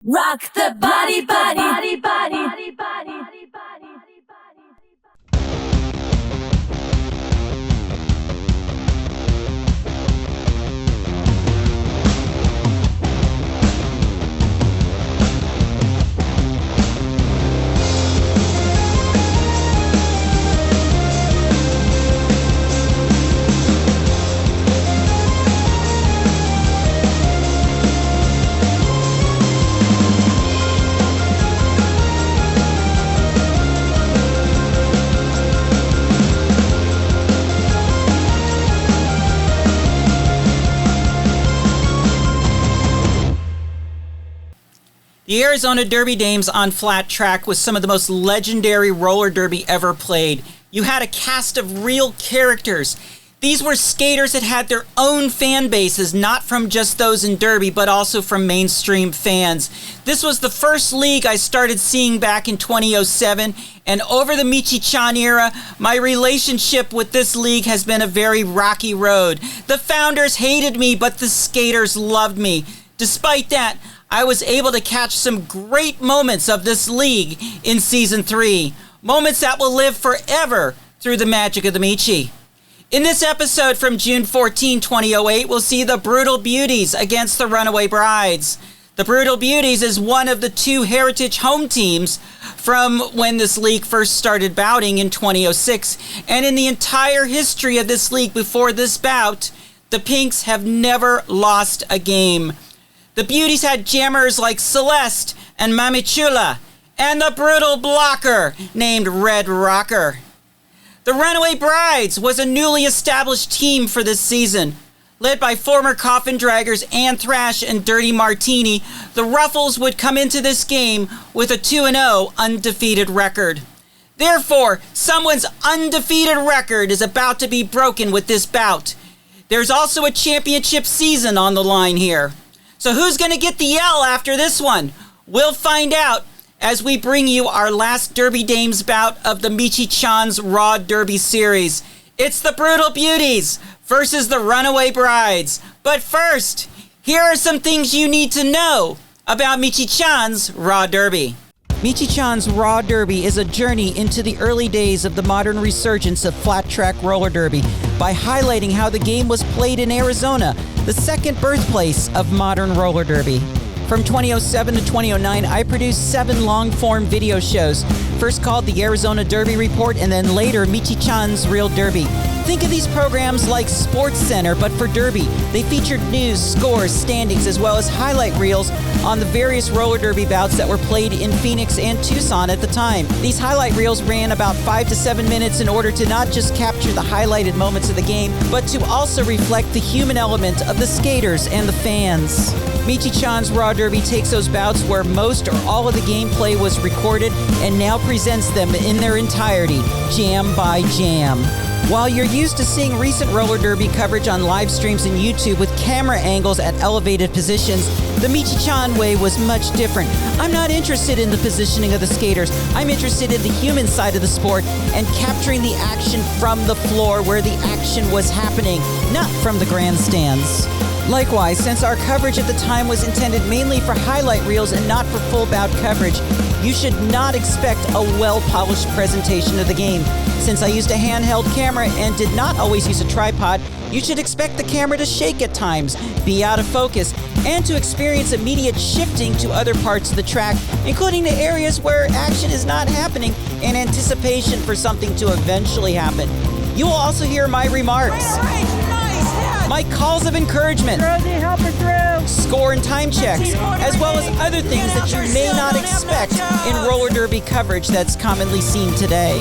Rock the body, body, body, body. The Arizona Derby Dames on flat track was some of the most legendary roller derby ever played. You had a cast of real characters. These were skaters that had their own fan bases, not from just those in derby, but also from mainstream fans. This was the first league I started seeing back in 2007, and over the Michi-chan era, my relationship with this league has been a very rocky road. The founders hated me, but the skaters loved me. Despite that, I was able to catch some great moments of this league in Season 3. Moments that will live forever through the magic of the Michi. In this episode from June 14, 2008, we'll see the Brutal Beauties against the Runaway Brides. The Brutal Beauties is one of the two heritage home teams from when this league first started bouting in 2006. And in the entire history of this league before this bout, the Pinks have never lost a game. The Beauties had jammers like Celeste and Mami Chula, and the brutal blocker named Red Rocker. The Runaway Brides was a newly established team for this season. Led by former Coffin Draggers and Thrash and Dirty Martini, the Ruffles would come into this game with a 2-0 undefeated record. Therefore, someone's undefeated record is about to be broken with this bout. There's also a championship season on the line here. So who's going to get the L after this one? We'll find out as we bring you our last Derby Dames bout of the Michi-chan's Raw Derby series. It's the Brutal Beauties versus the Runaway Brides. But first, here are some things you need to know about Michi-chan's Raw Derby. Michi-chan's Raw Derby is a journey into the early days of the modern resurgence of flat-track roller derby by highlighting how the game was played in Arizona, the second birthplace of modern roller derby. From 2007 to 2009, I produced 7 long-form video shows, first called the Arizona Derby Report and then later Michi-chan's Real Derby. Think of these programs like Sports Center, but for derby. They featured news, scores, standings, as well as highlight reels on the various roller derby bouts that were played in Phoenix and Tucson at the time. These highlight reels ran about 5 to 7 minutes in order to not just capture the highlighted moments of the game, but to also reflect the human element of the skaters and the fans. Michi-chan's Raw Derby takes those bouts where most or all of the gameplay was recorded and now presents them in their entirety, jam by jam. While you're used to seeing recent roller derby coverage on live streams and YouTube with camera angles at elevated positions, the Michi-chan way was much different. I'm not interested in the positioning of the skaters. I'm interested in the human side of the sport and capturing the action from the floor where the action was happening, not from the grandstands. Likewise, since our coverage at the time was intended mainly for highlight reels and not for full bout coverage, you should not expect a well-polished presentation of the game. Since I used a handheld camera and did not always use a tripod, you should expect the camera to shake at times, be out of focus, and to experience immediate shifting to other parts of the track, including the areas where action is not happening in anticipation for something to eventually happen. You will also hear my remarks, my calls of encouragement, score and time checks, as well as other things that you may not expect in roller derby coverage that's commonly seen today.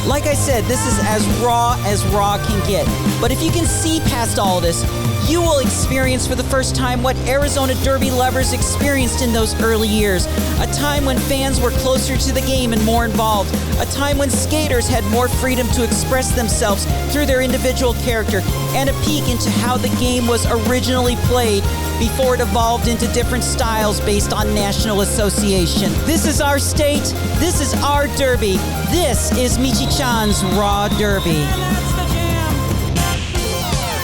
Like I said, this is as raw can get. But if you can see past all this, you will experience for the first time what Arizona Derby lovers experienced in those early years. A time when fans were closer to the game and more involved. A time when skaters had more freedom to express themselves through their individual character. And a peek into how the game was originally played before it evolved into different styles based on national association. This is our state. This is our derby. This is Michi-chan's Raw Derby.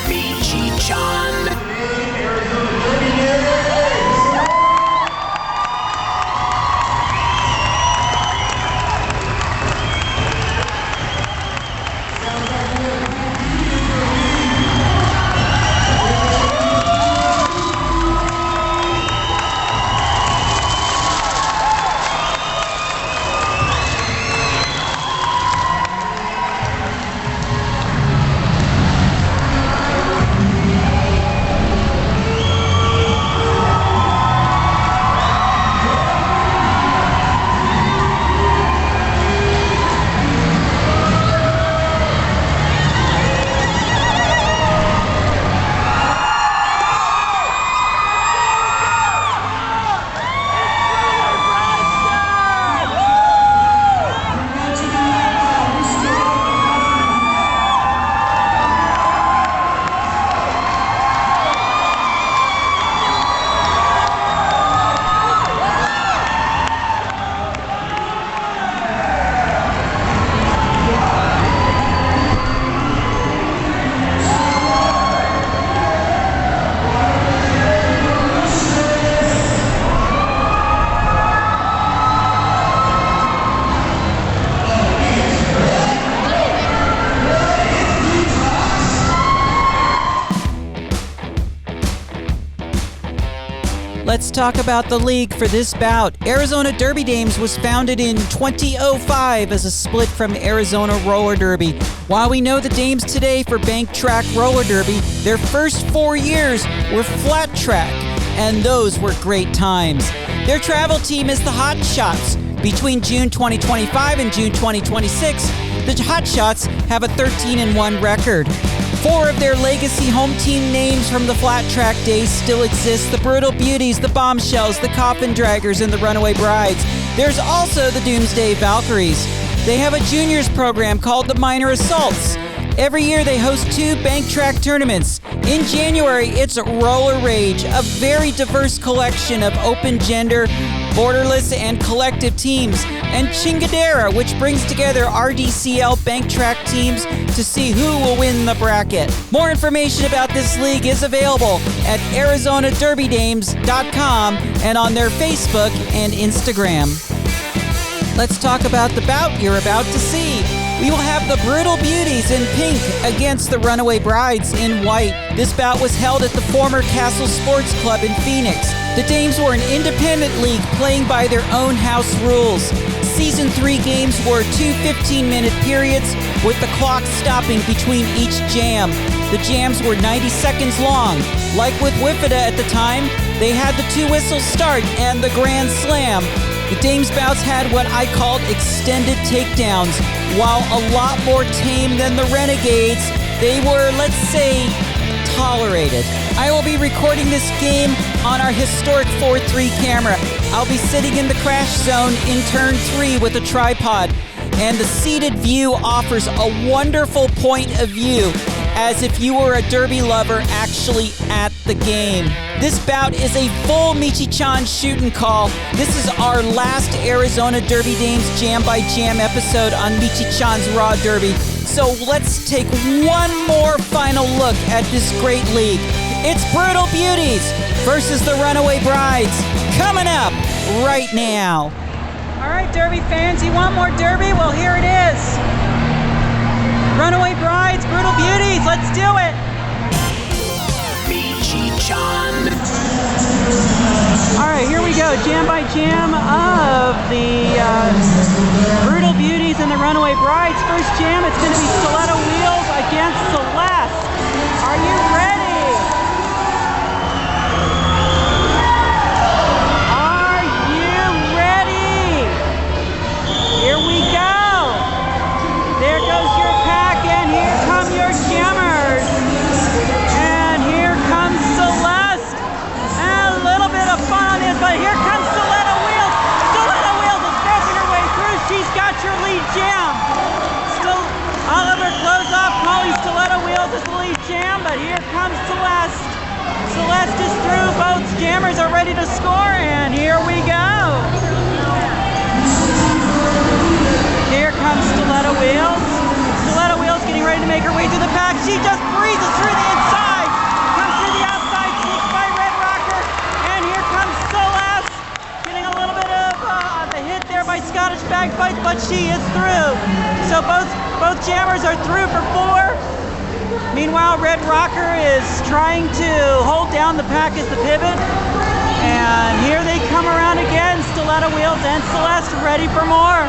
Michi-chan. Let's talk about the league for this bout. Arizona Derby Dames was founded in 2005 as a split from Arizona Roller Derby. While we know the Dames today for bank track roller derby, their first 4 years were flat track, and those were great times. Their travel team is the Hot Shots. Between June 2025 and June 2026, the Hot Shots have a 13-1 record. 4 of their legacy home team names from the flat track days still exist: the Brutal Beauties, the Bombshells, the Coffin Draggers, and the Runaway Brides. There's also the Doomsday Valkyries. They have a juniors program called the Minor Assaults. Every year they host 2 bank track tournaments. In January, it's Roller Rage, a very diverse collection of open gender, borderless, and collective teams, and Chingadera, which brings together RDCL bank track teams to see who will win the bracket. More information about this league is available at ArizonaDerbyDames.com and on their Facebook and Instagram. Let's talk about the bout you're about to see. We will have the Brutal Beauties in pink against the Runaway Brides in white. This bout was held at the former Castle Sports Club in Phoenix. The Dames were an independent league playing by their own house rules. Season 3 games were 2 15-minute periods with the clock stopping between each jam. The jams were 90 seconds long. Like with Whippeta at the time, they had the 2-whistle start and the Grand Slam. The Dames bouts had what I called extended takedowns. While a lot more tame than the Renegades, they were, let's say, tolerated. I will be recording this game on our historic 4-3 camera. I'll be sitting in the crash zone in turn 3 with a tripod, and the seated view offers a wonderful point of view, as if you were a derby lover actually at the game. This bout is a full Michi-chan shooting call. This is our last Arizona Derby Dames Jam by Jam episode on Michi-chan's Raw Derby. So let's take one more final look at this great league. It's Brutal Beauties versus the Runaway Brides, coming up right now. All right, Derby fans, you want more Derby? Well, here it is. Runaway Brides, Brutal Beauties, let's do it. Michi-chan. All right, here we go. Jam by jam of the Brutal Beauties and the Runaway Brides. First jam, it's going to be Stiletto Wheels against Celeste. Are you ready? Are you ready? Here we go. There goes your pack, and here come your jammers. And here comes Celeste. And a little bit of fun on this, but here comes Stiletto Wheels. Stiletto Wheels is making her way through. She's got your lead jam. Still, Oliver close off, calling Stiletto Wheels as the lead jam, but here comes Celeste. Celeste is through. Both jammers are ready to score, and here we go. Here comes Stiletto Wheels. Stiletto Wheels getting ready to make her way through the pack. She just breezes through the inside. Comes through the outside, sneaks by Red Rocker. And here comes Celeste. Getting a little bit of a hit there by Scottish Bagpipes, but she is through. So both jammers are through for 4. Meanwhile, Red Rocker is trying to hold down the pack as the pivot. And here they come around again. Stiletto Wheels and Celeste ready for more.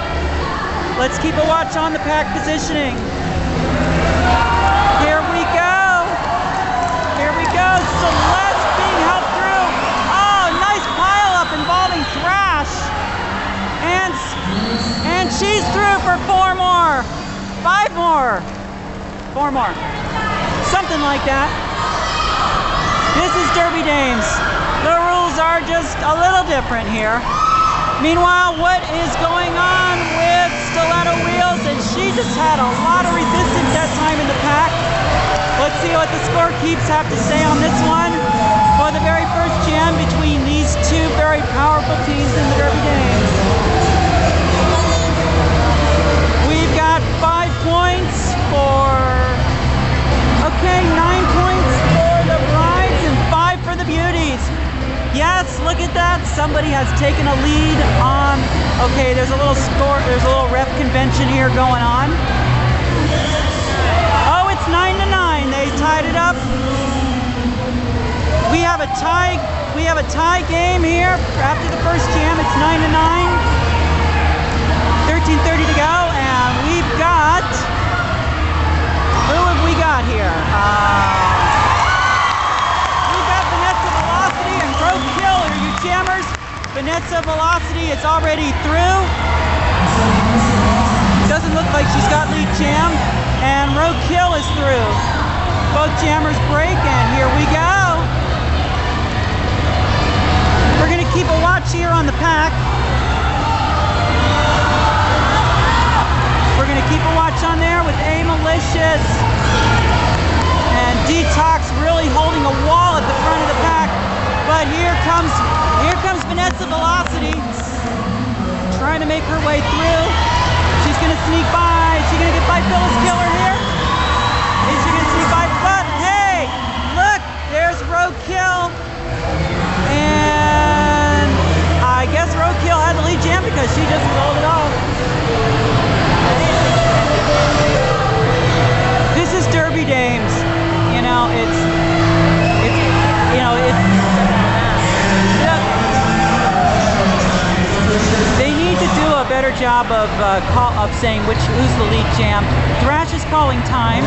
Let's keep a watch on the pack positioning. Here we go. Here we go. Celeste being helped through. Oh, nice pile up involving Thrash. And she's through for 4 more. 5 more. 4 more. Something like that. This is Derby Dames. The rules are just a little different here. Meanwhile, what is going on with Stiletto Wheels? And she just had a lot of resistance that time in the pack. Let's see what the scorekeepers have to say on this one for the very first jam between these 2 very powerful teams in the Derby Dames. We've got 5 points for, 9 points for the Brides and 5 for the Beauties. Yes, look at that. Somebody has taken a lead on. Okay, there's a little ref convention here going on. Oh, it's 9-9. They tied it up. We have a tie We have a tie game here after the first jam. It's 9-9. 13:30 to go, and we've got, who have we got here? We've got Vanessa Velocity and Roadkill are your jammers. Vanessa Velocity is already through. Doesn't look like she's got lead jam. And Roadkill is through. Both jammers break, and here we go. We're going to keep a watch here on the pack. We're going to keep a watch on there with A Malicious and Detox really holding a wall at the front of the pack. But here comes Vanessa Velocity trying to make her way through. She's going to sneak by. Is she going to get by Phyllis Killer here? Is she going to sneak by? But hey, look, there's Roadkill. And I guess Roadkill had the lead jam because she just rolled it off. This is Derby Dames. You know, it's they need to do a better job of saying who's the lead jam. Thrash is calling time.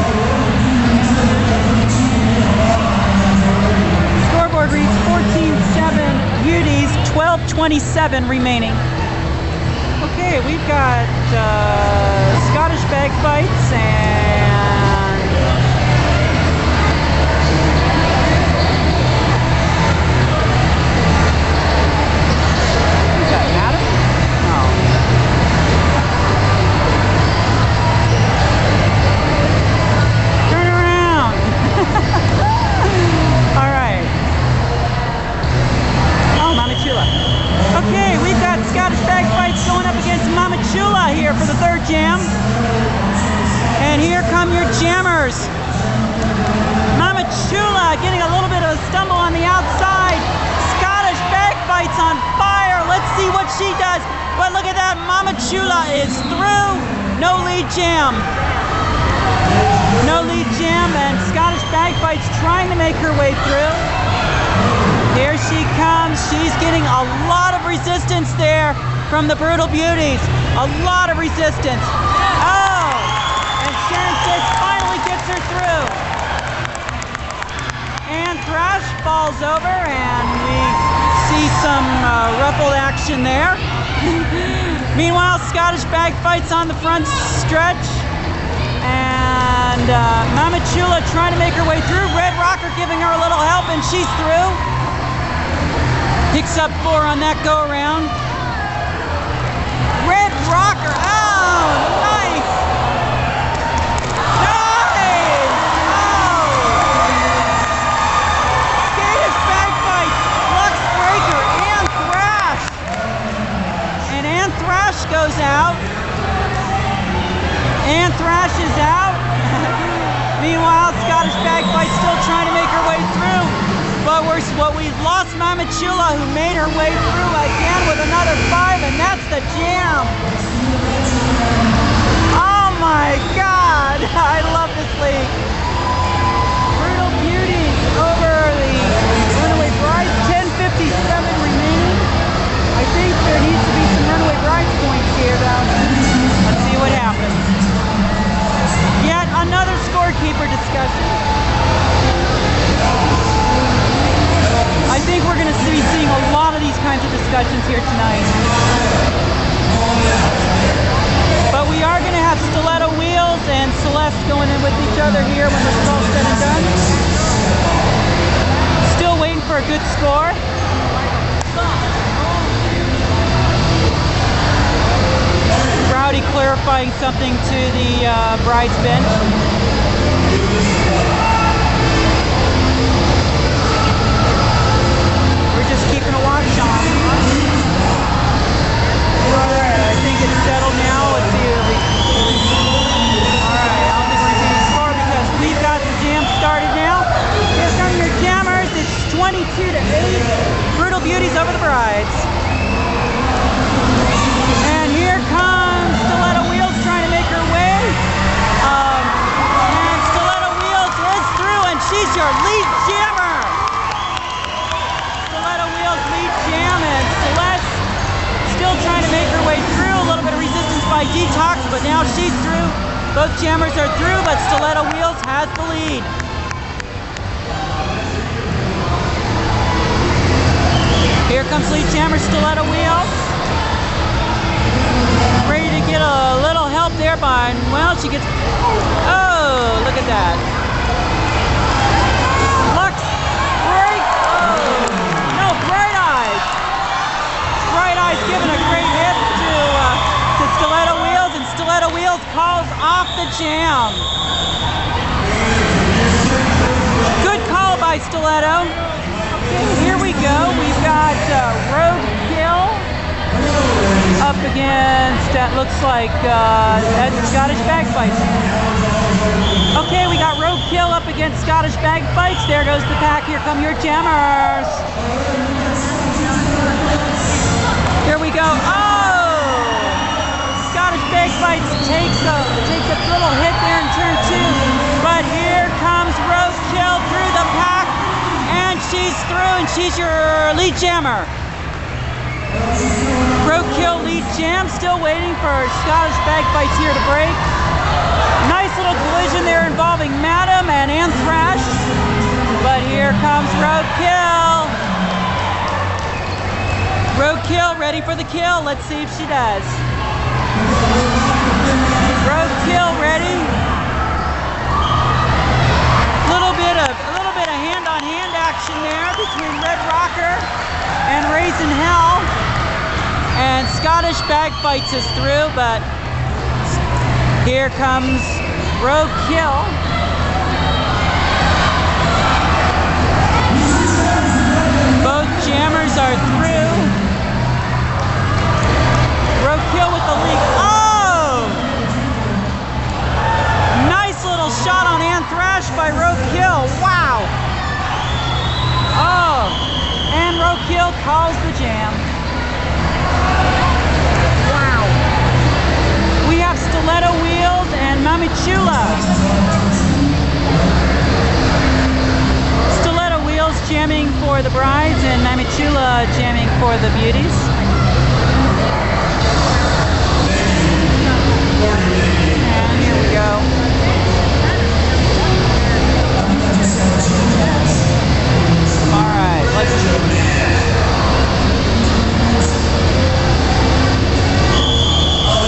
Scoreboard reads 14-7 Beauties, 12:27 remaining. Okay, we've got Scottish bag fights and who's that, Adam? Oh. Turn around. All right. Oh, Mami Chula. Okay, we've got Scottish bag fights going up against Mami Chula here for the third jam. And here come your jammers. Mami Chula getting a little bit of a stumble on the outside. Scottish bag fights on fire. Let's see what she does. But look at that, Mami Chula is through. No lead jam. No lead jam, and Scottish bag fights trying to make her way through. Here she comes. She's getting a lot of resistance there from the Brutal Beauties. A lot of resistance. Oh! And Sharon 6 finally gets her through. And Thrash falls over, and we see some ruffled action there. Meanwhile, Scottish bag fights on the front stretch. And Mami Chula trying to make her way through. Red Rocker giving her a little help, and she's through. Picks up 4 on that go-around. Red Rocker, oh, nice! Nice! Oh! Scottish bag fights, Flux Breaker, and Thrash. And Thrash goes out. And Thrash is out. Meanwhile, Scottish bag fight still trying to make her way through. But we've lost Mami Chula, who made her way through again with another 5, and that's the jam. Oh my God, I love this league. Brutal Beauties over the Runaway Brides, 10:57 remaining. I think there needs to be some Runaway Brides points here, though. Let's see what happens. Yet another scorekeeper discussion. I think we're going to be seeing a lot of these kinds of discussions here tonight. But we are going to have stiletto wheels and Celeste going in with each other here when this is all said and done. Still waiting for a good score. Rowdy clarifying something to the bride's bench. We're just keeping a watch on. Alright, I think it's settled now. Let's see. Alright, I don't think we're going to see score because we've got the jam started now. Here come your jammers. It's 22-8. Brutal Beauties over the brides. And here comes Stiletto Wheels trying to make her way. by Detox, but now she's through. Both jammers are through, but Stiletto Wheels has the lead. Here comes lead jammer Stiletto Wheels. Ready to get a little help there by, well, she gets, oh, look at that. Lux, break, oh, no, Bright Eyes. Bright Eyes giving a great hit to Stiletto Wheels, and Stiletto Wheels calls off the jam. Good call by Stiletto. Here we go. We've got Roadkill up against, that looks like that's Scottish Bagpipes. Okay, we got Roadkill up against Scottish Bagpipes. There goes the pack. Here come your jammers. Here we go. Oh! Scottish Bagpipes takes a little hit there in turn 2. But here comes Roadkill through the pack. And she's through, and she's your lead jammer. Roadkill lead jam, still waiting for Scottish Bagpipes here to break. Nice little collision there involving Madam and Thrash. But here comes Roadkill. Roadkill ready for the kill. Let's see if she does. Roadkill ready. A little bit of hand-on-hand action there between Red Rocker and Raisin Hell. And Scottish Bagpipes is through, but here comes Roadkill. Both jammers are through. Roadkill with the lead. Oh! Nice little shot on Thrash by Roadkill. Wow! Oh! And Roadkill calls the jam. Wow! We have Stiletto Wheels and Mami Chula. Stiletto Wheels jamming for the Brides and Mami Chula jamming for the Beauties. And here we go. Alright, let's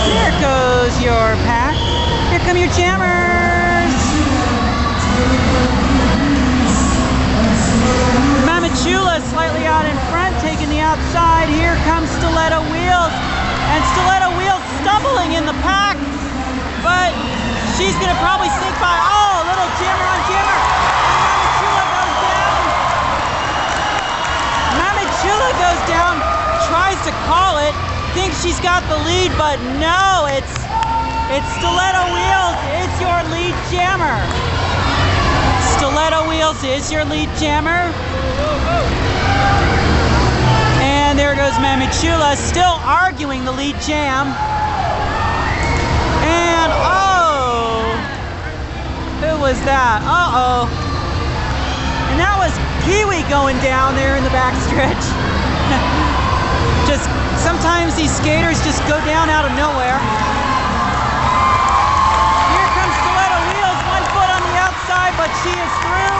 Here goes your pack. Here come your jammers. Mami Chula slightly out in front, taking the outside. Here comes Stiletto Wheels. And Stiletto Wheels stumbling in the pack. But she's going to probably sneak by. Oh, a little jammer on jammer. Chula goes down, tries to call it, thinks she's got the lead, but no, it's Stiletto Wheels, it's your lead jammer. Stiletto Wheels is your lead jammer. And there goes Mami Chula, still arguing the lead jam. And oh, who was that? Uh-oh. And that was Kiwi going down there in the backstretch. Just sometimes these skaters just go down out of nowhere. Here comes Stiletto Wheels, 1 foot on the outside, but she is through.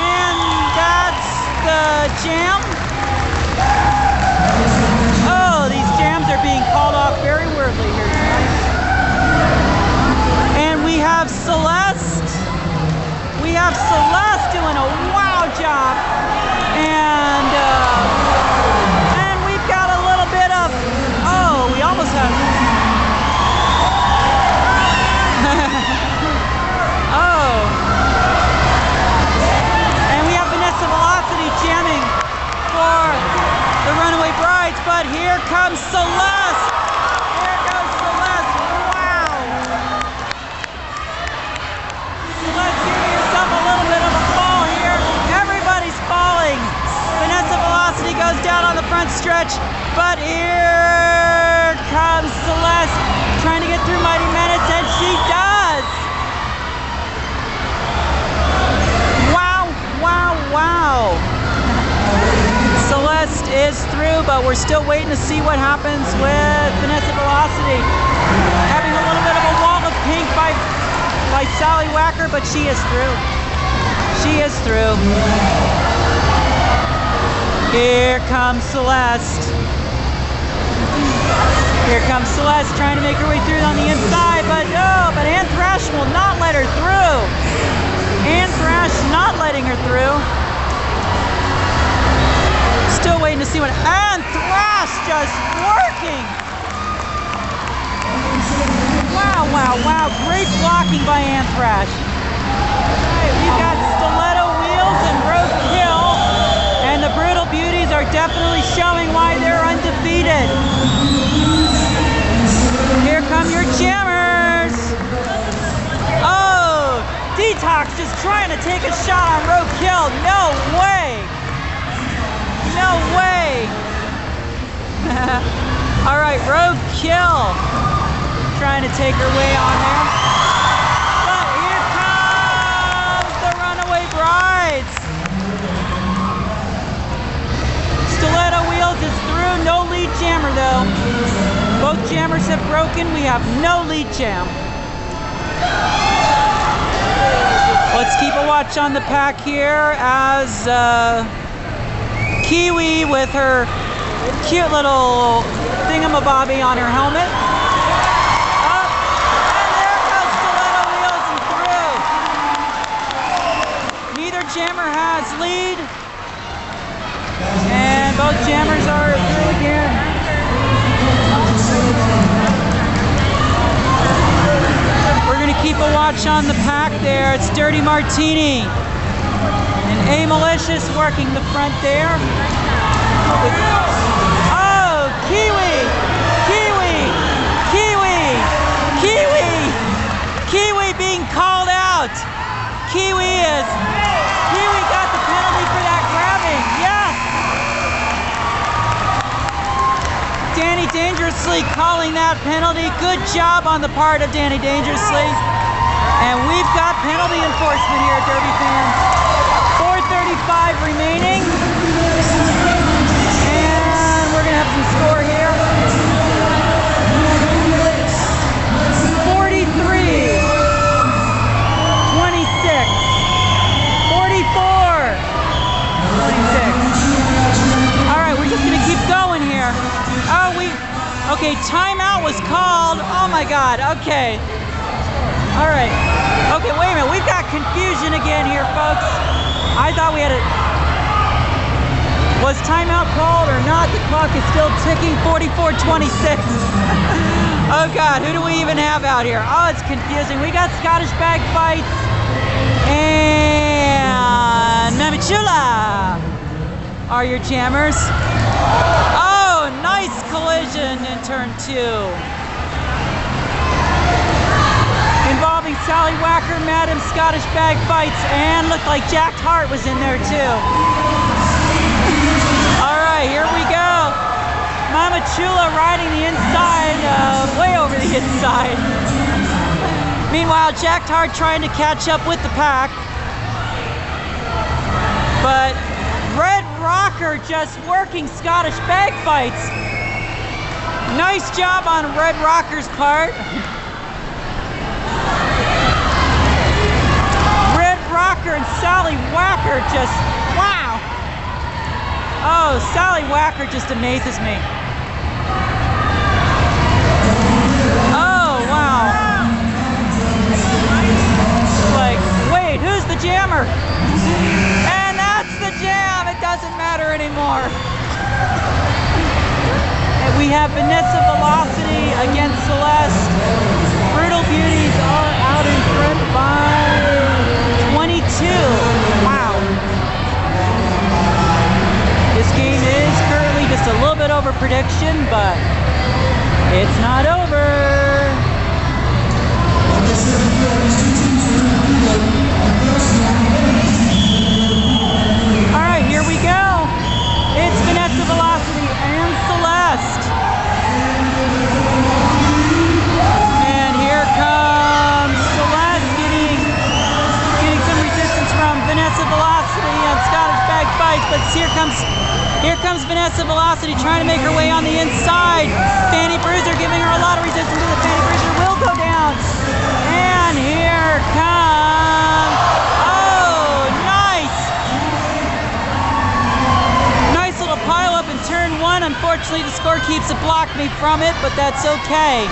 And that's the jam. Oh, these jams are being called off very weirdly here tonight. And we have Celeste. We have Celeste doing a wow job, and we've got a little bit of, oh, we almost have, oh, and we have Vanessa Velocity jamming for the Runaway Brides, but here comes Celeste. Here goes Celeste. Wow. Celeste giving herself a little bit of a fall here. Everybody's falling. Vanessa Velocity goes down on the front stretch, but here comes Celeste trying to get through Mighty Minutes, and she does. Wow, wow, wow. Celeste is through, but we're still waiting to see what happens with Vanessa Velocity. Having a little bit of a wall of pink by Sally Wacker, but she is through. She is through. Here comes Celeste. Here comes Celeste trying to make her way through on the inside, but no, but Thrash will not let her through. Thrash not letting her through. Still waiting to see what Thrash just working. Wow, wow, wow. Great blocking by Thrash. Alright, we've got Stiletto Wheels and Roadkill, and the Brutal Beauties are definitely showing why they're undefeated. Here come your jammers. Oh, Detox just trying to take a shot on Roadkill. No way. No way. All right, Roadkill trying to take her way on there. But here comes the Runaway Brides. Stiletto Wheels is through. No lead jammer though. Both jammers have broken. We have no lead jam. Let's keep a watch on the pack here as Kiwi with her cute little thingamabobby on her helmet. Up, and there goes Stiletto Wheels and through. Neither jammer has lead. And both jammers are through again. We're going to keep a watch on the pack there. It's Dirty Martini and A Malicious working the front there. Oh, Kiwi! Kiwi! Kiwi! Kiwi! Kiwi being called out. Kiwi got the penalty for that grabbing. Yes! Danny Dangerously calling that penalty. Good job on the part of Danny Dangerously. And we've got penalty enforcement here, Derby fans. 4:35 remaining. And we're going to have some score here. 43, 26, 44, 26. All right, we're just going to keep going here. Oh, okay, timeout was called. Oh my God, okay. All right. Okay, wait a minute. We've got confusion again here, folks. I thought we had a... Was timeout called or not? The clock is still ticking, 44:26. Oh God, who do we even have out here? Oh, it's confusing. We got Scottish bag fights and Mami Chula are your jammers. Oh, nice collision in turn 2. Involving Sally Wacker, Madam Scottish bag fights, and looked like Jack Hart was in there too. All right, here we go. Mami Chula riding the inside, way over the inside. Meanwhile, Jack Hart trying to catch up with the pack. But Red Rocker just working Scottish bag fights. Nice job on Red Rocker's part. Red Rocker and Sally Wacker just, wow. Oh, Sally Wacker just amazes me. Oh, wow. Like, wait, who's the jammer? And that's the jam. It doesn't matter anymore. And we have Vanessa Velocity against Celeste. Brutal Beauties are out in front by 22. Wow. This game is currently just a little bit over prediction, but it's not over. All right, here we go. It's Vanessa Velocity and Celeste. And here comes Celeste getting some resistance from Vanessa Velocity on Scottish bag fights, but here comes comes Vanessa Velocity trying to make her way on the inside. Fanny Bruiser giving her a lot of resistance to the Fanny Bruiser will go down. And here comes, oh, nice. Nice little pile up in turn one. Unfortunately, the scorekeeps have blocked me from it, but that's okay.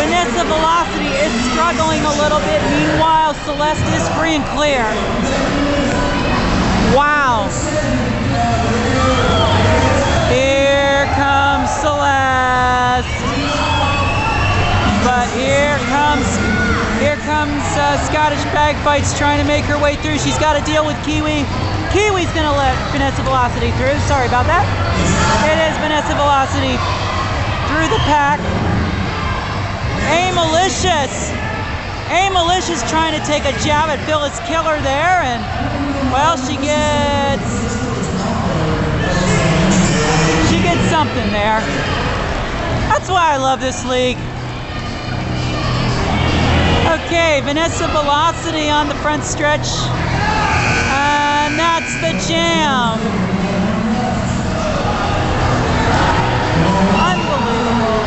Vanessa Velocity is struggling a little bit. Meanwhile, Celeste is free and clear. Wow. Here comes Celeste. But here comes Scottish Bagfights trying to make her way through. She's got to deal with Kiwi. Kiwi's going to let Vanessa Velocity through. Sorry about that. It is Vanessa Velocity through the pack. Malicious trying to take a jab at Phyllis Killer there, and well, she gets something there. That's why I love this league. Okay, Vanessa Velocity on the front stretch, and that's the jam. Unbelievable.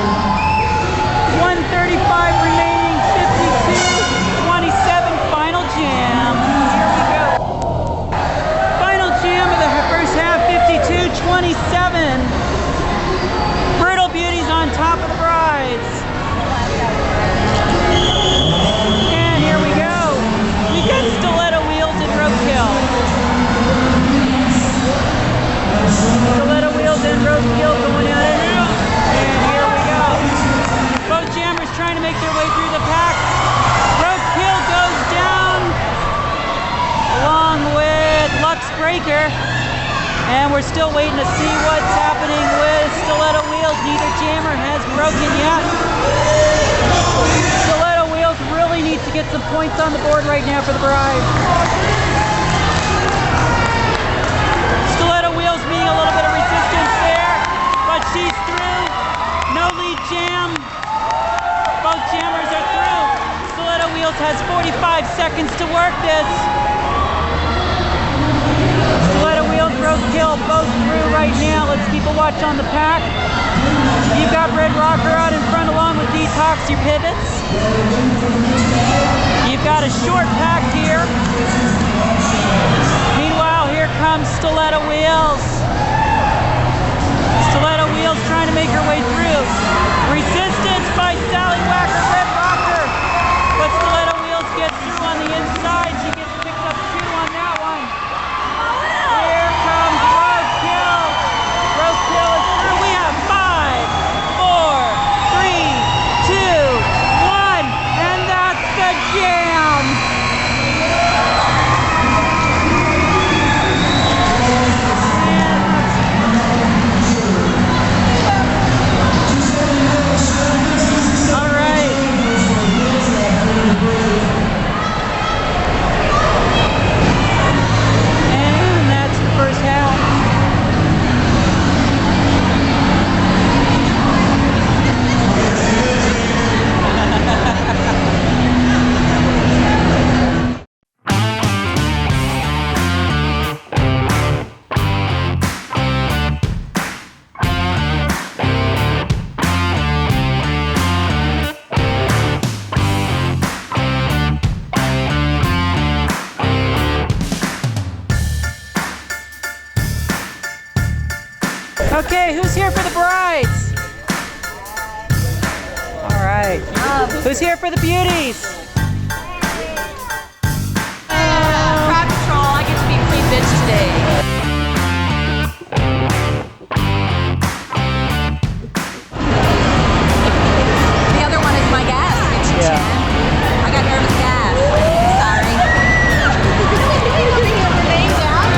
135 remaining, 52, 27, final jam. Here we go. Final jam of the first half, 52, 27. Brutal Beauties on top of the Brides. And here we go. We got stiletto wheels and roadkill. Stiletto wheels and roadkill going at it. And here we go. Both jammers trying to make their way through the pack. Roadkill goes down along with Lux Breaker. And we're still waiting to see what's happening with Stiletto Wheels. Neither jammer has broken yet. Stiletto Wheels really needs to get some points on the board right now for the Bride. Stiletto Wheels meeting a little bit of resistance there, but she's through. No lead jam. Both jammers are through. Stiletto Wheels has 45 seconds to work this. Stiletto Wheels, Roadkill, both through right now. Let's keep a watch on the pack. You've got Red Rocker out in front along with Detox, your pivots. You've got a short pack here. Meanwhile, here comes Stiletto Wheels. Stiletto Wheels trying to make her way through. Resistance by Sally Wacker, Red Rocker. But Stiletto Wheels gets through on the inside. She gets picked up 2 on that one. Here comes Roadkill. Roadkill is through. We have 5, 4, 3, 2, 1. And that's the jam. All right. And that's the first half. Okay, who's here for the Brides? All right. Who's here for the Beauties? Crowd control, I get to be clean bitch today. The other one is my gas, Michi-chan. I got nervous gas. Sorry. Your name down?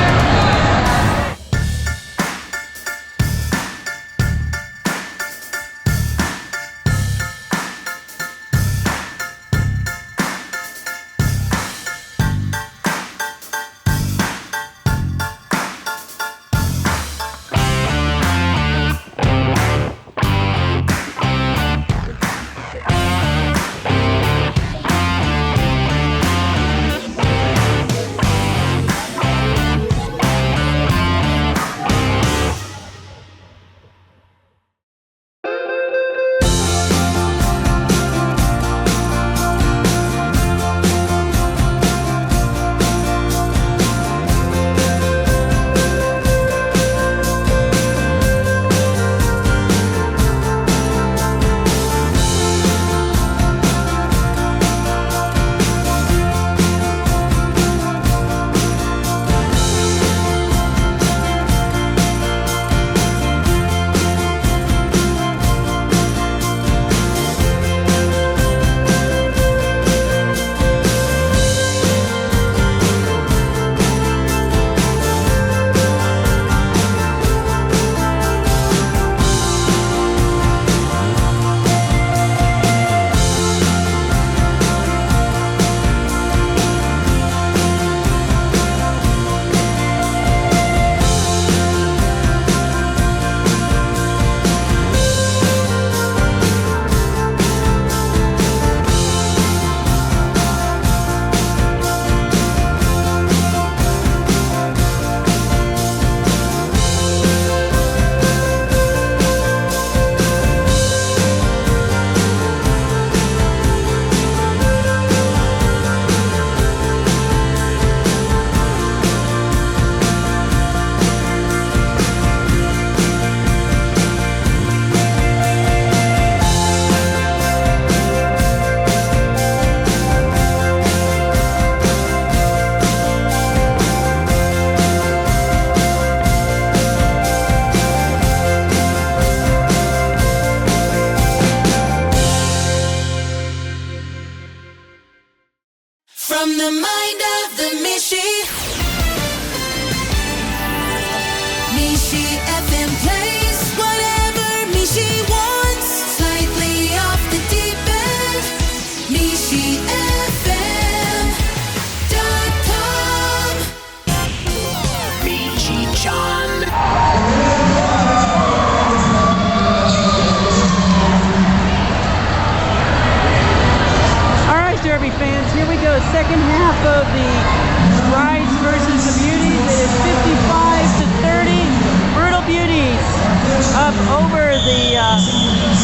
the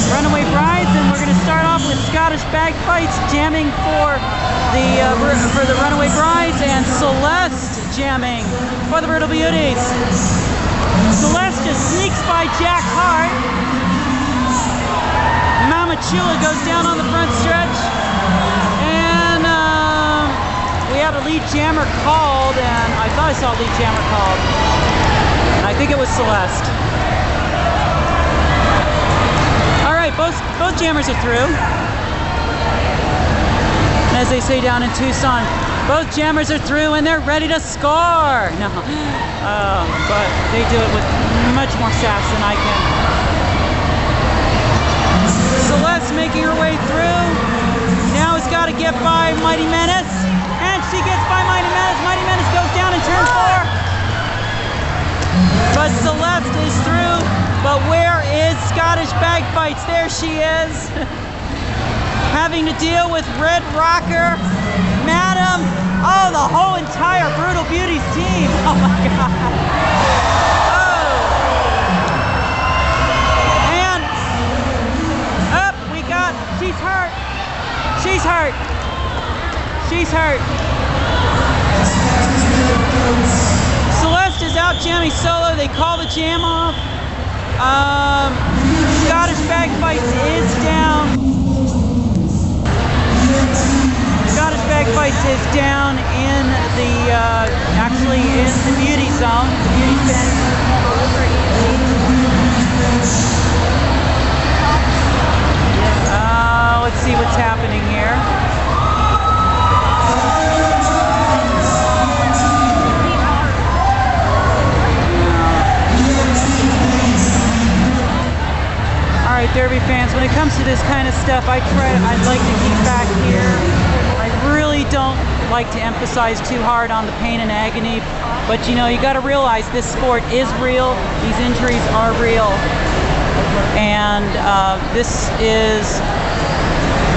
Runaway Brides, and we're going to start off with Scottish bagpipes jamming for the Runaway Brides, and Celeste jamming for the Brutal Beauties. Celeste just sneaks by Jack Hart. Mami Chula goes down on the front stretch, and we had a lead jammer called, and I thought I saw a lead jammer called, and I think it was Celeste. All right, both jammers are through. And as they say down in Tucson, both jammers are through and they're ready to score. No, but they do it with much more sass than I can. Celeste making her way through. Now has got to get by Mighty Menace, and she gets by Mighty Menace. Mighty Menace goes down in turn 4. But Celeste is through. But where is Scottish Bagpipes? There she is. Having to deal with Red Rocker, Madam, oh, the whole entire Brutal Beauties team. Oh my God. Oh. And up we got, she's hurt. She's hurt. She's hurt. Celeste is out jamming solo. They call the jam off. Scottish Bagpipes is down. Scottish Bagpipes is down in the, actually in the beauty zone. The beauty fence. Let's see what's happening here. Alright, Derby fans, when it comes to this kind of stuff, I'd like to keep back here. I really don't like to emphasize too hard on the pain and agony, but you know, you got to realize this sport is real. These injuries are real, and this is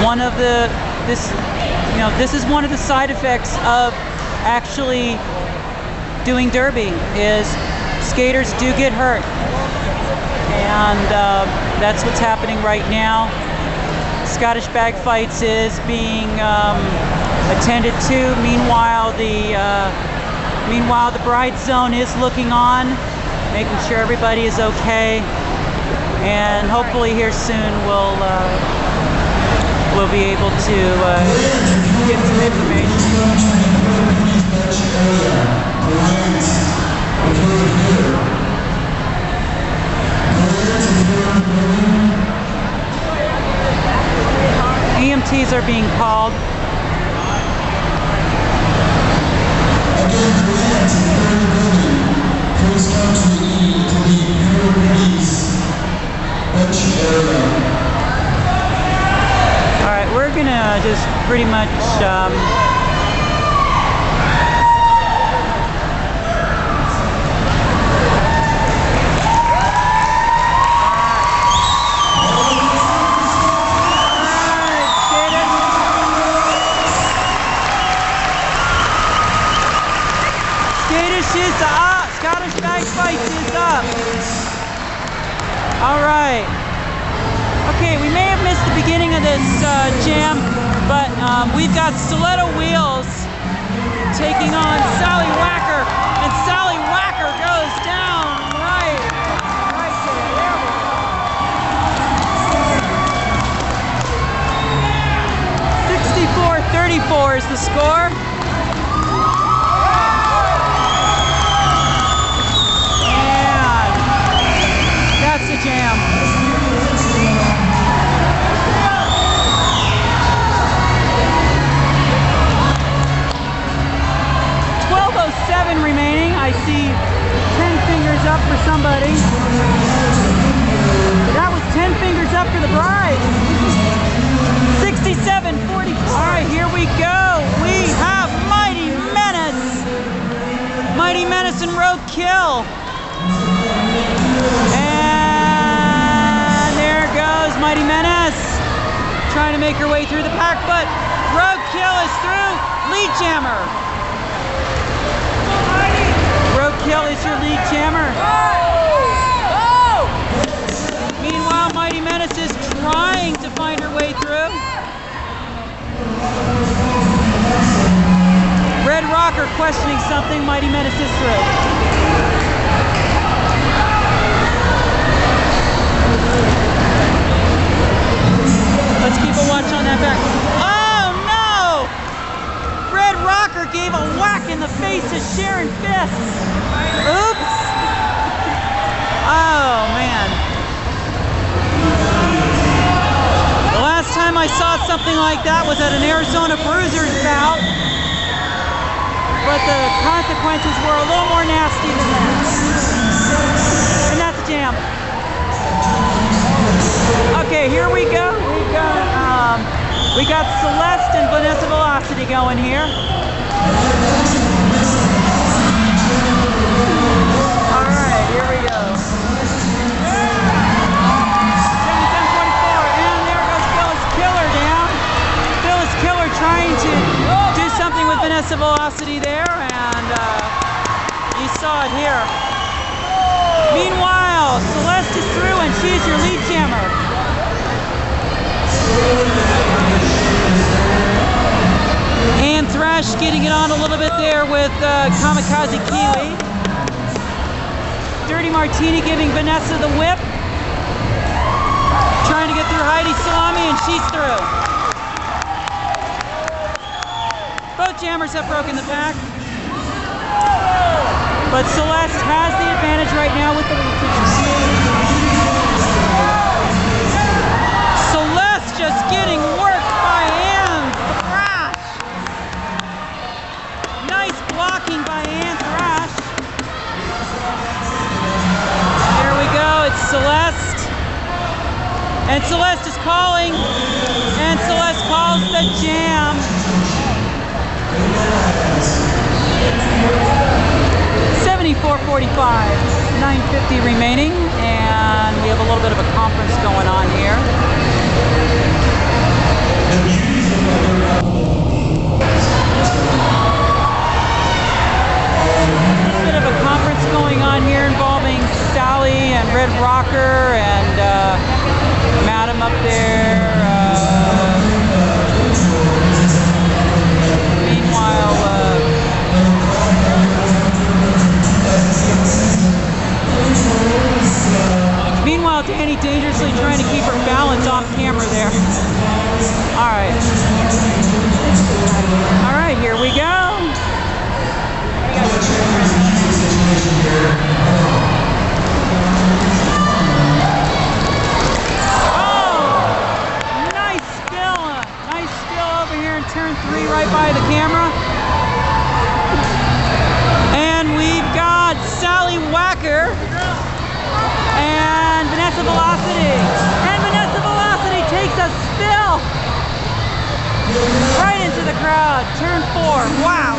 one of the this is one of the side effects of actually doing derby. Is skaters do get hurt. And that's what's happening right now. Scottish Bagpipes is being attended to. Meanwhile, the bride zone is looking on, making sure everybody is okay. And hopefully here soon we'll be able to get some information. EMTs are being called. Alright, we're gonna just pretty much Scottish Bagpipes is up. All right. Okay, we may have missed the beginning of this jam, but we've got Stiletto Wheels taking on Sally Whacker, and Sally Whacker goes down right there. 64-34 is the score. Jam. 12:07 remaining. I see 10 fingers up for somebody. That was 10 fingers up for the bride. 67-40. All right, here we go. We have Mighty Menace. Mighty Menace and Roadkill. Mighty Menace trying to make her way through the pack, but Roadkill is through. Lead jammer. Roadkill is your lead jammer. Meanwhile, something. Mighty Menace is through. Let's keep a watch on that back. Oh no! Red Rocker gave a whack in the face to Sharon Fists. Oops! Oh man. The last time I saw something like that was at an Arizona Bruisers bout. But the consequences were a little more nasty than that. And that's a jam. Okay, here we go. We got Celeste and Vanessa Velocity going here. All right, here we go. 77-44, and there goes Phyllis Killer down. Phyllis Killer trying to do something with Vanessa Velocity there, and you saw it here. Meanwhile, Celeste is through, and she's your lead jammer. And Thrash getting it on a little bit there with Kamikaze Kiwi. Dirty Martini giving Vanessa the whip. Trying to get through Heidi Salami, and she's through. Both jammers have broken the pack. But Celeste has the advantage right now with the lead situation. Celeste just getting worked by Thrash. Nice blocking by Thrash. Here we go, it's Celeste. And Celeste is calling. And Celeste calls the jam. 74-45, 9:50 remaining, and we have a little bit of a conference going on here. A little bit of a conference going on here involving Sally and Red Rocker and Madam up there. Meanwhile, Danny dangerously trying to keep her balance off camera there. All right, here we go. Oh, nice skill over here in turn 3, right by the camera. And we've got Sally Wacker and Vanessa Velocity. And Vanessa Velocity takes a spill right into the crowd. Turn 4. Wow.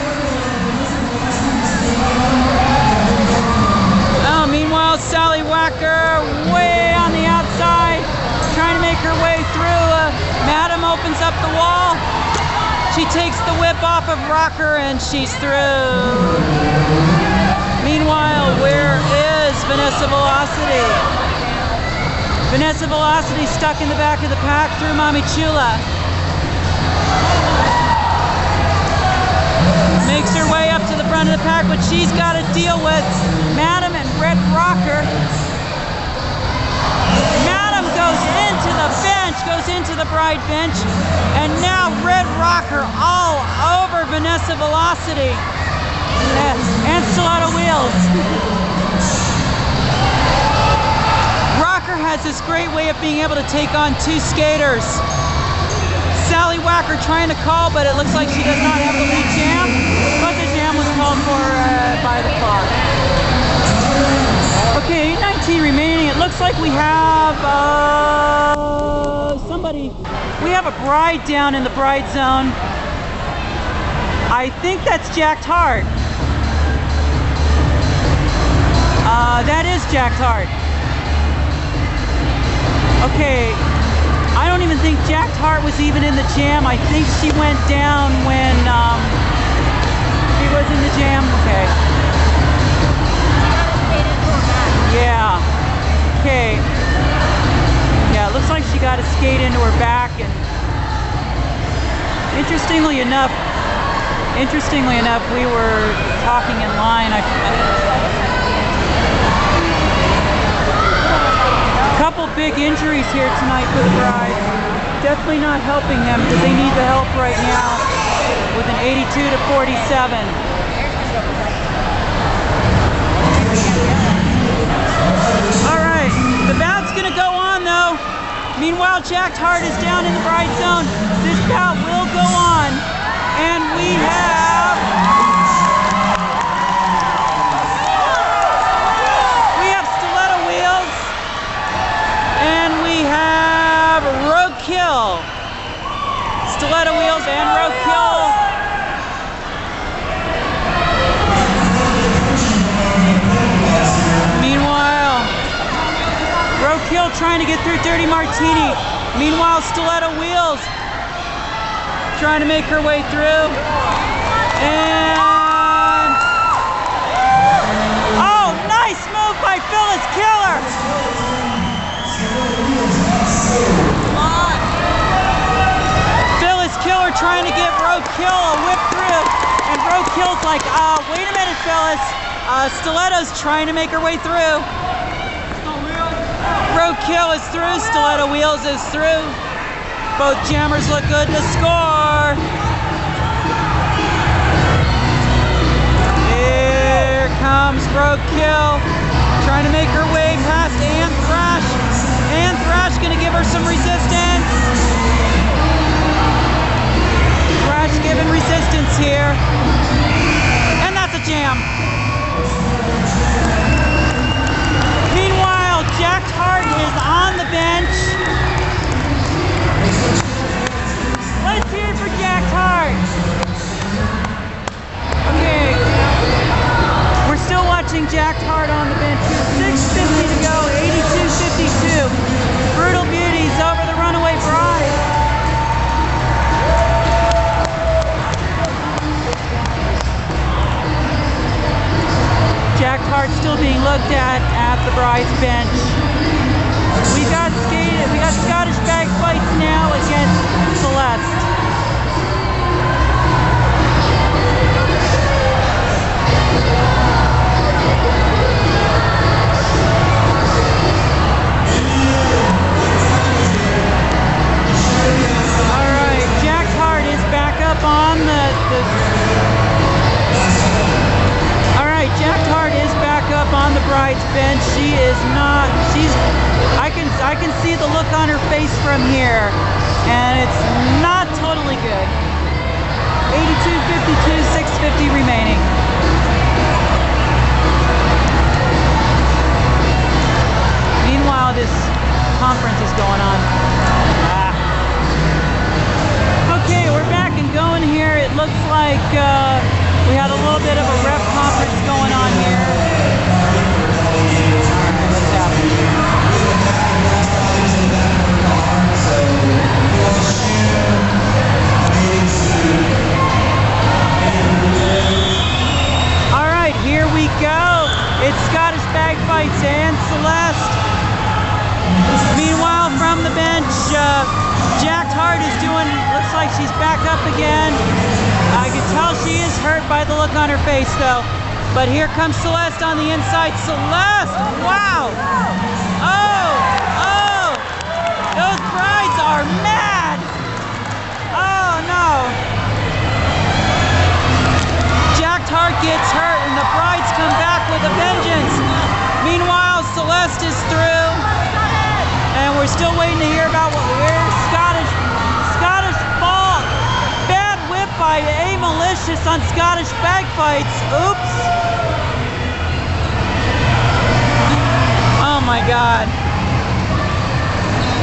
Oh, meanwhile, Sally Wacker way on the outside, trying to make her way through. Madam opens up the wall. She takes the whip off of Rocker and she's through. Meanwhile, where is Vanessa Velocity? Vanessa Velocity stuck in the back of the pack through Mami Chula. Makes her way up to the front of the pack, but she's got to deal with Madam and Red Rocker. Madam goes into the bench, goes into the bride bench, and now Red Rocker all over Vanessa Velocity. And stiletto wheels. Rocker has this great way of being able to take on 2 skaters. Sally Wacker trying to call, but it looks like she does not have the lead jam. But the jam was called for by the clock. Okay, 19 remaining. It looks like we have somebody. We have a bride down in the bride zone. I think that's Jacked Heart. That is Jacked Heart. Okay, I don't even think Jacked Heart was even in the jam. I think she went down when she was in the jam. Okay. Yeah. Okay. Yeah, it looks like she got a skate into her back, and interestingly enough, Interestingly enough, we were talking in line. A couple big injuries here tonight for the Brides. Definitely not helping them because they need the help right now with an 82-47. All right, the bout's gonna go on though. Meanwhile, Jacked Heart is down in the Bride zone. This bout will go on, and we have Stiletto Wheels, and we have Roadkill. Stiletto Wheels and Roadkill. Meanwhile, Roadkill trying to get through Dirty Martini. Meanwhile, Stiletto Wheels trying to make her way through. And oh, nice move by Phyllis Killer. Phyllis Killer trying to get Roadkill a whip through. And Roadkill's like, wait a minute, Phyllis. Stiletto's trying to make her way through. Roadkill is through, Stiletto Wheels is through. Both jammers look good to score. Here comes Roadkill, trying to make her way past Thrash. Thrash gonna give her some resistance. Thrash giving resistance here. And that's a jam. Meanwhile, Jacked Heart is on the bench. Let's hear it for Jacked Heart. Okay, we're still watching Jacked Heart on the bench here. 6:50 to go, 82-52. Brutal Beauties over the Runaway Brides. Jacked Heart still being looked at the Brides bench. We got Scottish bag fights now against Celeste. All right, Jacked Heart is back up on Jacked Heart is back up on the Bride's bench. She is not, I can see the look on her face from here, and it's not totally good. 82-52, 6:50 remaining. Meanwhile, this conference is going on. Okay, we're back and going here. It looks like we had a little bit of a rep conference going on here. What's happening? All right, here we go. It's Scottish bag fights and Celeste. Meanwhile, from the bench, Jacked Heart is doing, looks like she's back up again. I can tell she is hurt by the look on her face though. But here comes Celeste on the inside. Celeste, wow. Oh, those Brides are mad. Oh no. Jacked Heart gets hurt and the Brides come back with a vengeance. Meanwhile, Celeste is through. And we're still waiting to hear about where Scottish fall. Bad whip by A Malicious on Scottish bag fights. Oops. Oh my God.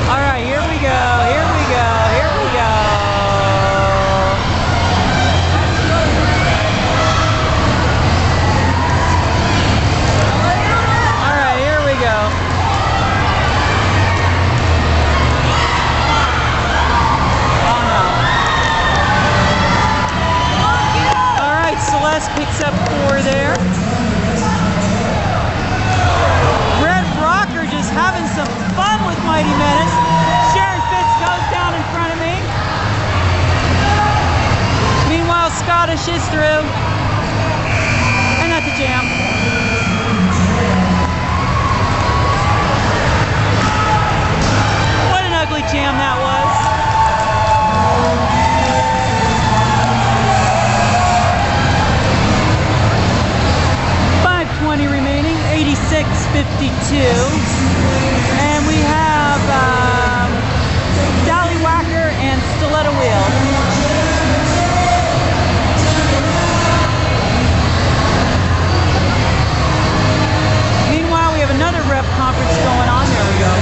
All right, here we go. Here we go. Here we go. All right, here we go. Celeste picks up 4 there. Red Rocker just having And we have Whacker and stiletto wheel. Meanwhile, we have another rep conference going on. There we go.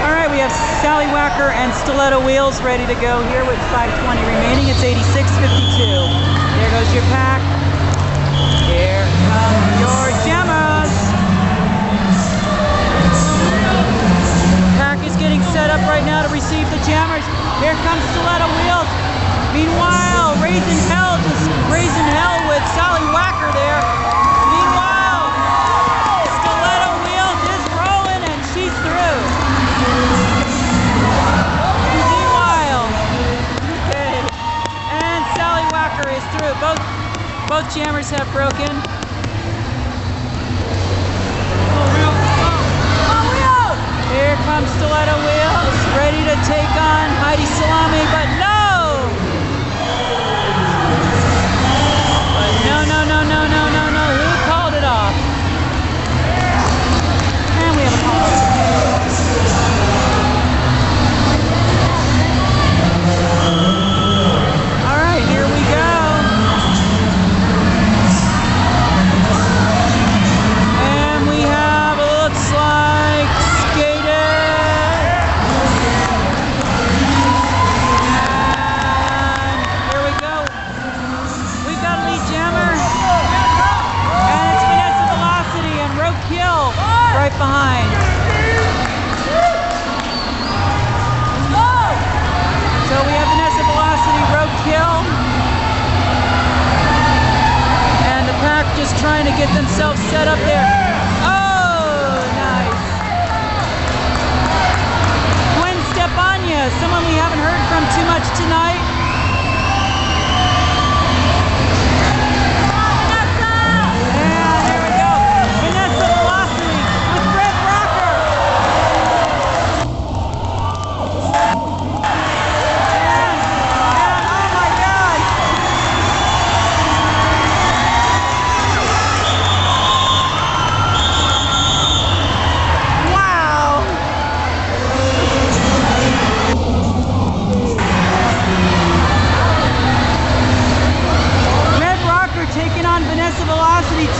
All right, we have Sally Whacker and stiletto wheels ready to go here with 5:20 remaining. It's 86:52. There goes your pack. Here come your gemmas. Pack is getting set up right now to receive the jammers. Here comes stiletto wheels. Meanwhile, raising hell with Sally Whacker there. Meanwhile, stiletto wheels is rolling and she's through. Meanwhile, okay, and Sally Whacker is through. Both jammers have broken. Here comes stiletto wheels, ready to take on Heidi Salami, but no! No. Who called it off? And we have a call. All right, here we go. And we have, it looks like, right behind. So we have Vanessa Velocity, roadkill. And the pack just trying to get themselves set up there. Oh, nice. Gwen Stefania, someone we haven't heard from too much tonight.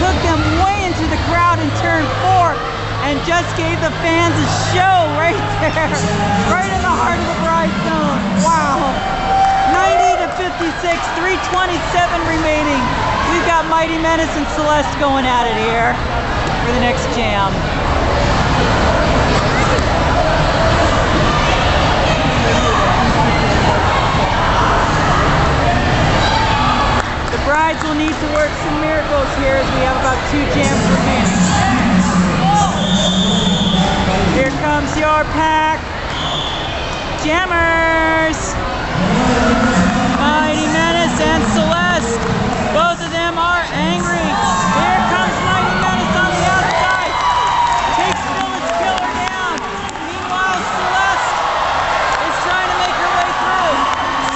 Took them way into the crowd in turn 4 and just gave the fans a show right there, right in the heart of the bride zone. Wow. 90-56, 3:27 remaining. We've got Mighty Menace and Celeste going at it here for the next jam. Brides will need to work some miracles here as we have about 2 jams remaining. Here comes your pack. Jammers! Mighty Menace and Celeste. Both of them are angry. Here comes Mighty Menace on the outside. Takes Phyllis Killer down. Meanwhile, Celeste is trying to make her way through.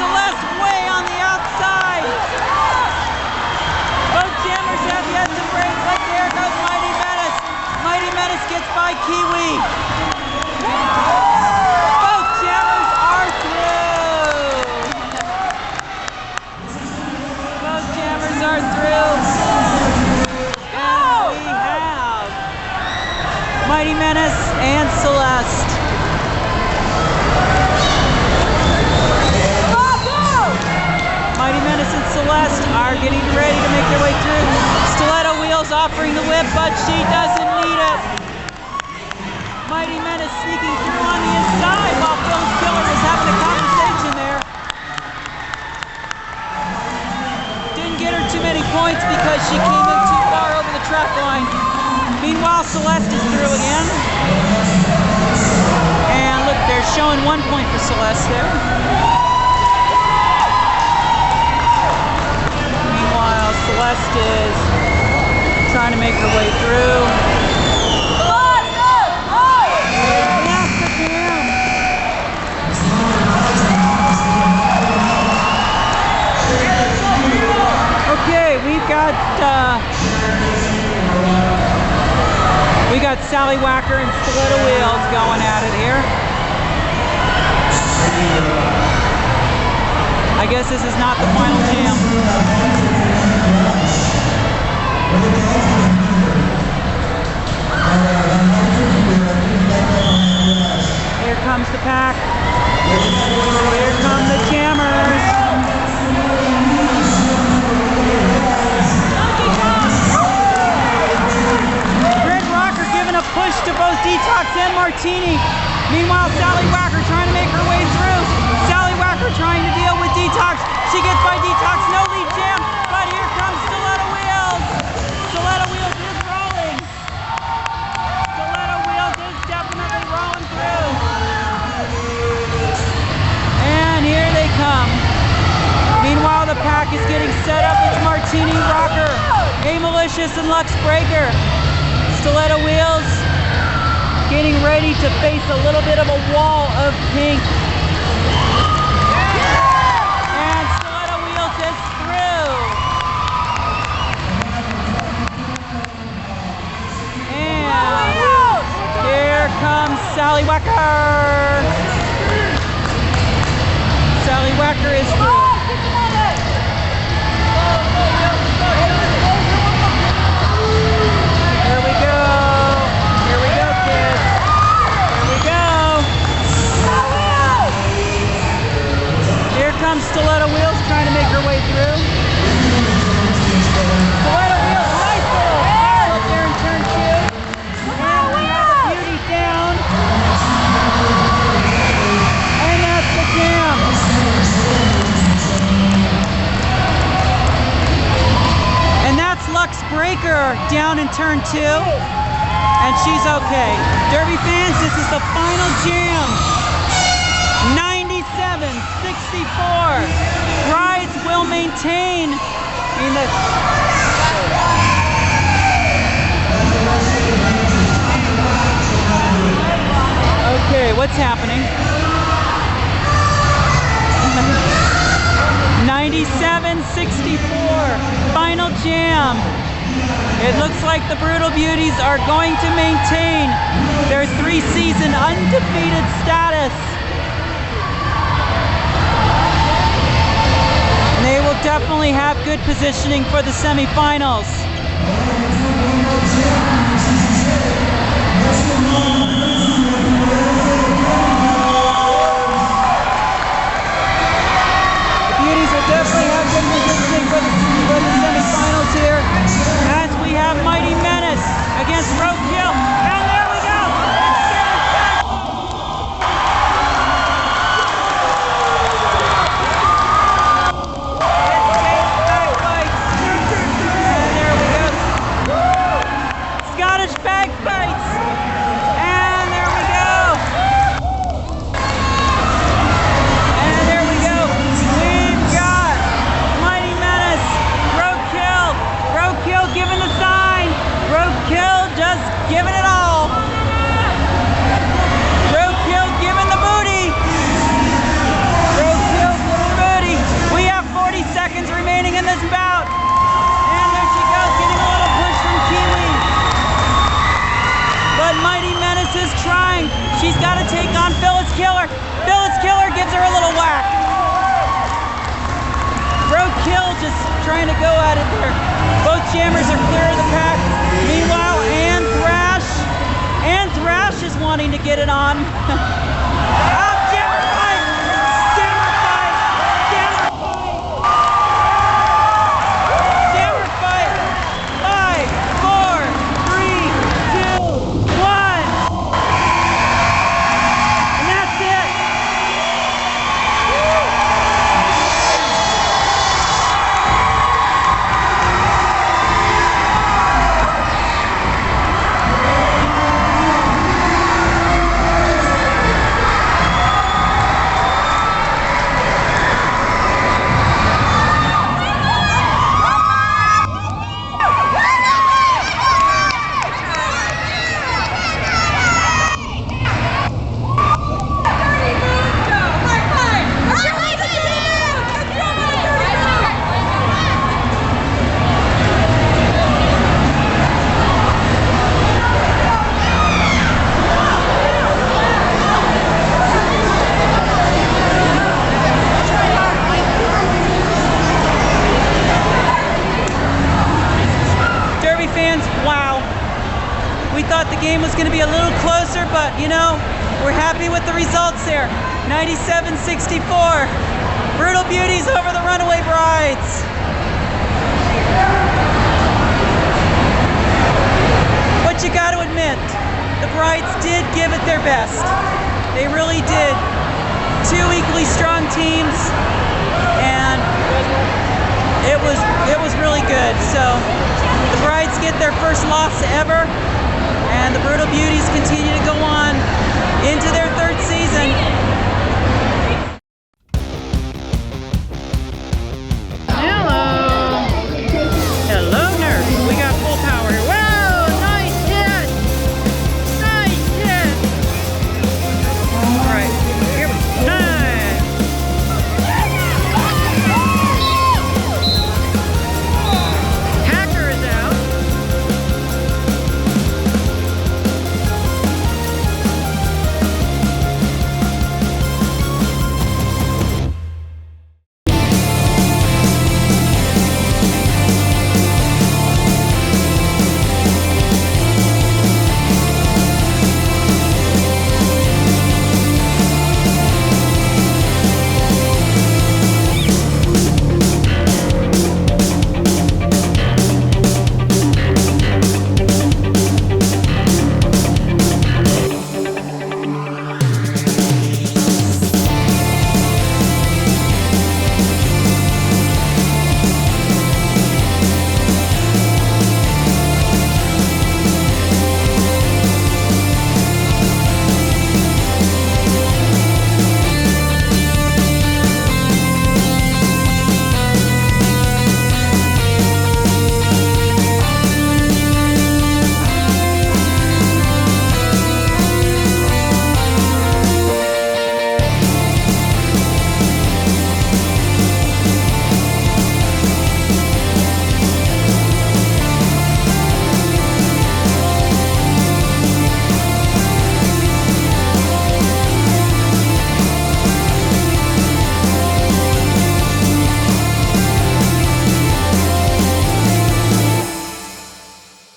Celeste way on the outside. Both jammers have yet to break, but there goes Mighty Menace. Mighty Menace gets by Kiwi. Both jammers are through. Both jammers are through. And we have Mighty Menace and Celeste. Mighty Menace and Celeste are getting ready to make their way through. Stiletto wheels offering the whip, but she doesn't need it. Mighty Menace sneaking through on the inside while Phyllis Killer was having a conversation there. Didn't get her too many points because she came in too far over the track line. Meanwhile, Celeste is through again. And look, they're showing 1 point for Celeste there. Celeste is trying to make her way through. Okay, we've got got Sally Whacker and Stiletto Wheels going at it here. I guess this is not the final jam. Here comes the pack. Here come the jammers. Red Rocker giving a push to both Detox and Martini. Meanwhile, Sally Whacker trying to make her way through. Sally Whacker trying to deal with Detox. She gets by Detox, no lead jam, but here comes Stiletto Wheels. Stiletto Wheels is rolling. Stiletto Wheels is definitely rolling through. And here they come. Meanwhile, the pack is getting set up. It's Martini, Rocker, A-Malicious, and Lux Breaker. Stiletto Wheels getting ready to face a little bit of a wall of pink. And Stiletto Wheels is through. And here comes Sally Whacker. Sally Whacker is through. Here we go. Here we go, kids. Here we go. Here comes Stiletto Wheels trying to make her way through. Stiletto Wheels, nice little power up there in turn 2. And we have a beauty down. And that's the jam. And that's Lux Breaker down in turn 2. And she's okay. Derby fans, this is the final jam. 97-64. Brides will maintain in the... Okay, what's happening? 97-64. Final jam. It looks like the Brutal Beauties are going to maintain their 3-season undefeated status. And they will definitely have good positioning for the semifinals. The Beauties will definitely have good positioning for the semifinals here, as we have Mighty Menace against Roadkill. And there we go! And there we go. Scottish bagpipes. And there we go. And there we go. We've got Mighty Menace, Roadkill. Roadkill giving the sign. Roadkill just giving it all. Roadkill giving the booty. Roadkill giving the booty. We have 40 seconds remaining in this bout. And there she goes, getting a little push from Kiwi. But Mighty Menace is trying. She's got to take on Phyllis Killer. Phyllis Killer gives her a little whack. Roadkill just trying to go at it there. Both jammers are clear of the pack. Meanwhile, Thrash is wanting to get it on. Jammer fight! Jammer fight! Jammer fight! Jammer fight! 5, 4, 3, 2, 1. And that's it. wow. We thought the game was going to be a little closer, but you know, we're happy with the results there. 97-64. Brutal Beauties over the Runaway Brides. But you got to admit, the Brides did give it their best. They really did. Two equally strong teams, and it was really good. So the Brides get their first loss ever, and the Brutal Beauties continue to go on into their third season.